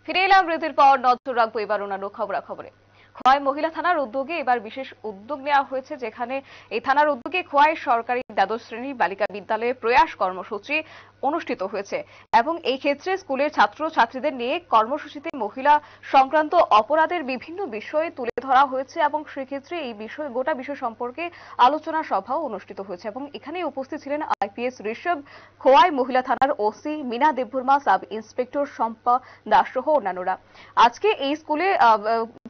ফিরে এলাম বিরতির পর। নজর রাখবো এবার অন্যান্য খবরাখবরে। খোয়াই মহিলা থানার উদ্যোগে এবার বিশেষ উদ্যোগ নেওয়া হয়েছে, যেখানে এই থানার উদ্যোগে খোয়াই সরকারি দ্বাদশ শ্রেণী বালিকা বিদ্যালয়ে প্রয়াস কর্মসূচি অনুষ্ঠিত হয়েছে এবং এই ক্ষেত্রে স্কুলের ছাত্র ছাত্রীদের নিয়ে কর্মসূচিতে মহিলা সংক্রান্ত অপরাধের বিভিন্ন বিষয় তুলে ধরা হয়েছে এবং সেক্ষেত্রে এই বিষয় গোটা বিষয় সম্পর্কে আলোচনা সভাও অনুষ্ঠিত হয়েছে এবং এখানে উপস্থিত ছিলেন আইপিএস ঋষভ, খোয়াই মহিলা থানার OC Meena Debbarma, sub inspector Shampa Das সহ অন্যান্যরা। আজকে এই স্কুলে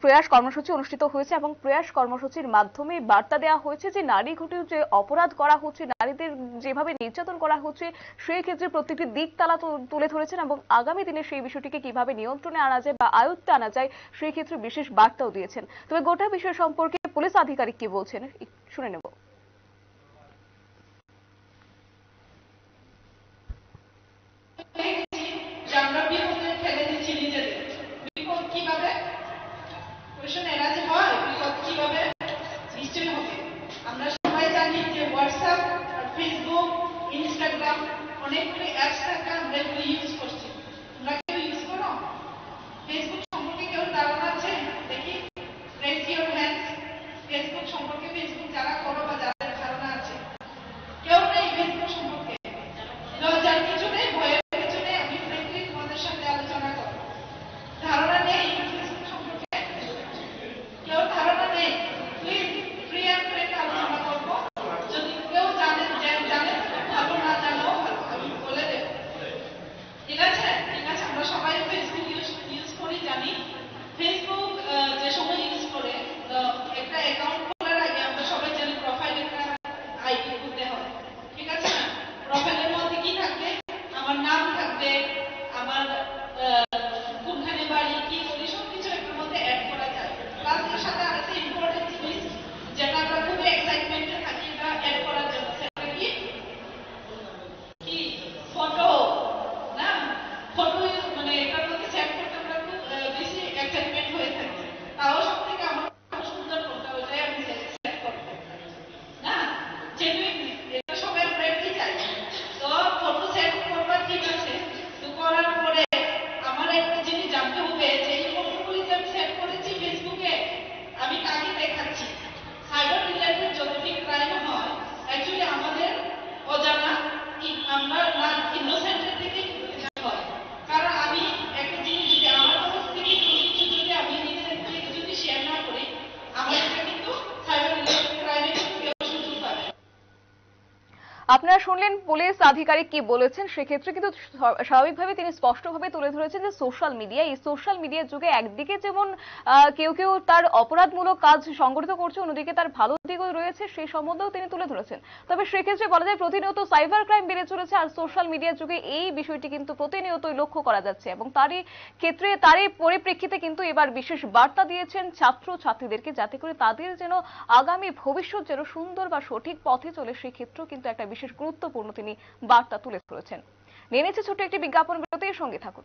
প্রয়াস কর্মসূচি অনুষ্ঠিত হয়েছে এবং প্রয়াস কর্মসূচির মাধ্যমে বার্তা দেওয়া হয়েছে যে নারী ঘটিত যে অপরাধ করা হচ্ছে, নারীদের যেভাবে নির্যাতন করা হচ্ছে, সেই ক্ষেত্রে প্রত্যেকটি দিক তারা তুলে ধরেছেন এবং আগামী দিনে সেই বিষয়টিকে কিভাবে নিয়ন্ত্রণে আনা যায় বা আয়ত্তে আনা যায় সেই ক্ষেত্রে বিশেষ বার্তাও দিয়েছেন। তবে গোটা বিষয় সম্পর্কে পুলিশ আধিকারিক কি বলছেন শুনে নেব। আমরা সবাই জানি যে হোয়াটসঅ্যাপ, ফেসবুক, ইনস্টাগ্রাম অনেকগুলি অ্যাপস থাকে, আমরা এগুলো ইউজ করছি। তোমরা কেউ ইউজ করো? ফেসবুক সম্পর্কে কেউ ধারণা আছে? দেখি, রেজ ইওর হ্যান্ডস। ফেসবুক সম্পর্কে, ফেসবুক যারা করো বা যাদের ধারণা আছে, কেউ নেই ফেসবুক সম্পর্কে? লজ্জার কিছু নেই, ভয়ের কিছু নেই। আমি ফ্রেন্ডলি তোমাদের সাথে আলোচনা করবো। ধারণা নেই ফেসবুক সম্পর্কে? কেউ ধারণা নেই? প্লিজ ফ্রি অ্যান্ড ফ্রেন্ড আলোচনা করবো। যদি কেউ জানেন ভালো, না জানাও ভালো, আমি বলে দেব। ঠিক আছে? ঠিক আছে, আমরা সবাই ফেসবুক ইউজ করি, জানি। ফেসবুক যে সময় ইউজ করে একটা অ্যাকাউন্ট খোলার আগে আমরা সবাই জানি প্রোফাইল একটা আইডি খুলতে হয়। ঠিক আছে না? প্রোফাইলের মধ্যে কি থাকবে? আমার নাম থাকবে, আমার কোনখানে বাড়ি, কি করি, সবকিছু এটার মধ্যে অ্যাড করা যায়। প্লাস এর সাথে আরেকটা ইম্পর্টেন্ট জিনিস যেটা আমরা খুবই এক্সাইটমেন্টে থাকি এটা অ্যাড করার জন্য, সেটা কি? কি? ফটো। না? ফটো মানে এটার মধ্যে সেট করতে আমরা খুব বেশি এক্সাইটমেন্ট হয়ে থাকি। তাও সব থেকে আমার খুব সুন্দর করতে হবে, তাই আমি সেট করতে না জেনুইন, এটা সবাই আমরা এটাই চাই। তো ফটো সেট করবার ঠিক আছে, তো করার পরে আমার একটা জিনিস জানতে হবে যে এই ফটোগুলি যে আমি সেট করেছি ফেসবুকে, আমি কাকে দেখাচ্ছি। সাইবার রিলেটেড যতটি ক্রাইম হয় অ্যাকচুয়ালি আমাদের অজানা, আমরা না ইনোসেন্টের দিকে হয়। কারণ আমি একটা জিনিস যদি আমার কাছ থেকে কোনো কিছু যদি আমি নিজের থেকে যদি শেয়ার না করি, আমার এটা কিন্তু সাইবার রিলেটেড ক্রাইমে কিন্তু কেউ সুযোগ পাবে। আপনারা শুনলেন পুলিশ আধিকারিক কি বলেছেন। সেক্ষেত্রে কিন্তু স্বাভাবিকভাবে তিনি স্পষ্টভাবে তুলে ধরেছেন যে সোশ্যাল মিডিয়া, এই সোশ্যাল মিডিয়ার যুগে একদিকে যেমন কেউ কেউ তার অপরাধমূলক কাজ সংগঠিত করছে, অন্যদিকে তার ভালো দিকও রয়েছে, সেই সম্বন্ধেও তিনি তুলে ধরেছেন। তবে সেক্ষেত্রে বলা যায় প্রতিনিয়ত সাইবার ক্রাইম বেড়ে চলেছে আর সোশ্যাল মিডিয়ার যুগে এই বিষয়টি কিন্তু প্রতিনিয়তই লক্ষ্য করা যাচ্ছে এবং তারই পরিপ্রেক্ষিতে কিন্তু এবার বিশেষ বার্তা দিয়েছেন ছাত্র ছাত্রীদেরকে, যাতে করে তাদের যেন আগামী ভবিষ্যৎ যেন সুন্দর বা সঠিক পথে চলে, সেই ক্ষেত্রেও কিন্তু একটা বিশেষ গুরুত্বপূর্ণ তিনি বার্তা তুলে ধরেছেন। নিয়ে নিচ্ছে ছোট্ট একটি বিজ্ঞাপন বিরতির সঙ্গে থাকুন।